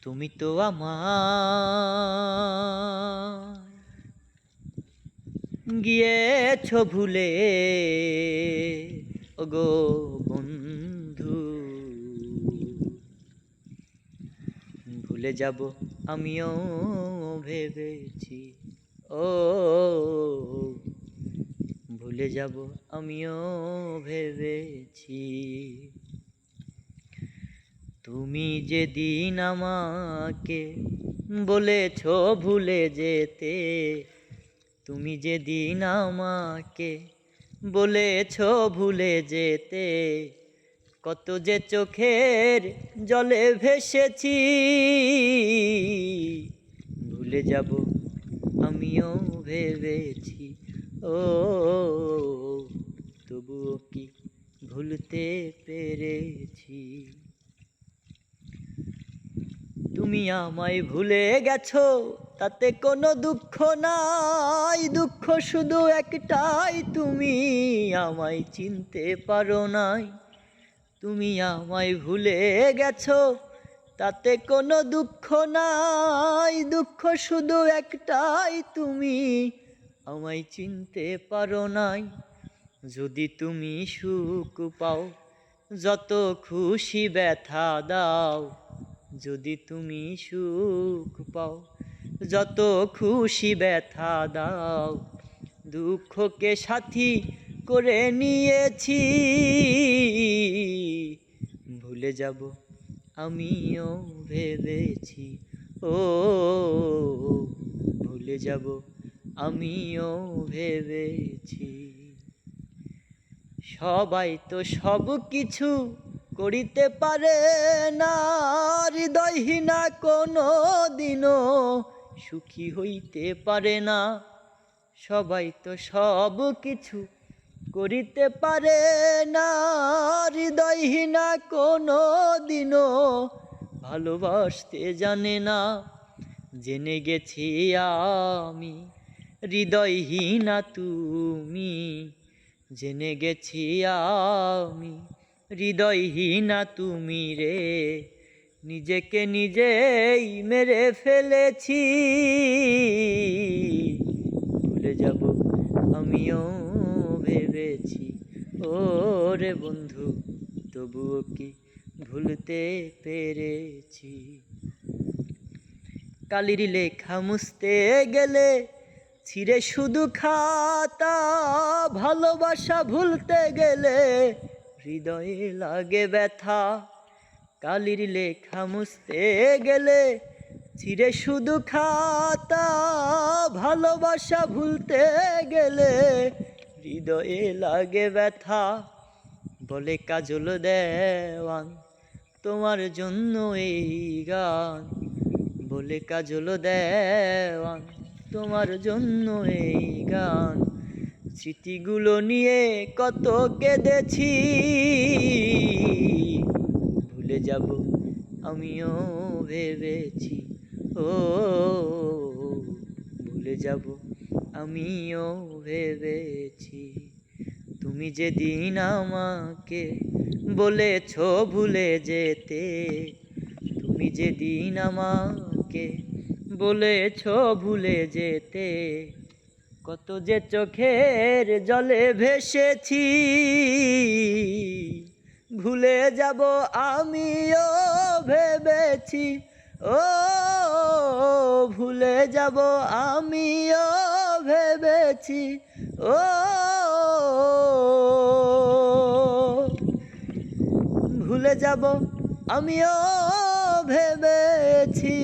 তুমি তো আমার গিয়েছো ভুলে, ওগো বন্ধু। ভুলে যাব আমিও ভেবেছি, ও ভুলে যাব আমিও ভেবেছি। তুমি যেদিন আমাকে বলেছো ভুলে যেতে, তুমি যেদিন আমাকে বলেছো ভুলে যেতে, কত যে চোখের জলে ভেসেছি। ভুলে যাব আমিও ভেবেছি, ও তবুও কি ভুলতে পেরেছি। তুমি আমায় ভুলে গেছো, তাতে কোনো দুঃখ নাই। দুঃখ শুধু একটাই, তুমি আমায় চিনতে পারো নাই। তুমি আমায় ভুলে গেছো, তাতে কোনো দুঃখ নাই। দুঃখ শুধু একটাই, তুমি আমায় চিনতে পারো নাই। যদি তুমি সুখ পাও, যত খুশি ব্যথা দাও। যদি তুমি সুখ পাও, যত খুশি ব্যথা দাও। দুঃখকে সাথী করে নিয়েছি। ভুলে যাব আমিও ভেবেছি, ও ভুলে যাব আমিও ভেবেছি। সবাই তো সব কিছু করিতে পারে না, হৃদয়হীনা কোনো দিনও সুখী হইতে পারে না। সবাই তো সব কিছু করিতে পারে না, হৃদয়হীনা কোনো দিনও ভালোবাসতে জানে না। জেনে গেছি আমি হৃদয়হীনা তুমি, জেনে গেছি আমি হৃদয়হীনা তুমি রে। নিজেকে নিজেই মেরে ফেলেছি। ভুলে যাব আমিও ভেবেছি, ও রে বন্ধু তবুও কি ভুলতে পেরেছি। কালির লেখা মুছতে গেলে ছিঁড়ে শুধু খাতা, ভালোবাসা ভুলতে গেলে হৃদয়ে লাগে ব্যথা। কালির লেখা মুছতে গেলে ছিঁড়ে শুধু খাতা, ভালোবাসা ভুলতে গেলে হৃদয়ে লাগে ব্যথা। বলে কাজল দেওয়ান তোমার জন্য এই গান, বলে কাজল দেওয়ান তোমার জন্য এই গান। স্মৃতিগুলো নিয়ে কত কেঁদেছি। ভুলে যাব আমিও ভেবেছি, ও ভুলে যাব আমিও ভেবেছি। তুমি যেদিন আমাকে বলেছো ভুলে যেতে, তুমি যেদিন আমাকে বলেছো ভুলে যেতে, কত যে চোখের জলে ভেসেছি। ভুলে যাব আমিও ভেবেছি, ও ভুলে যাব আমিও ভেবেছি, ও ভুলে যাব আমিও ভেবেছি।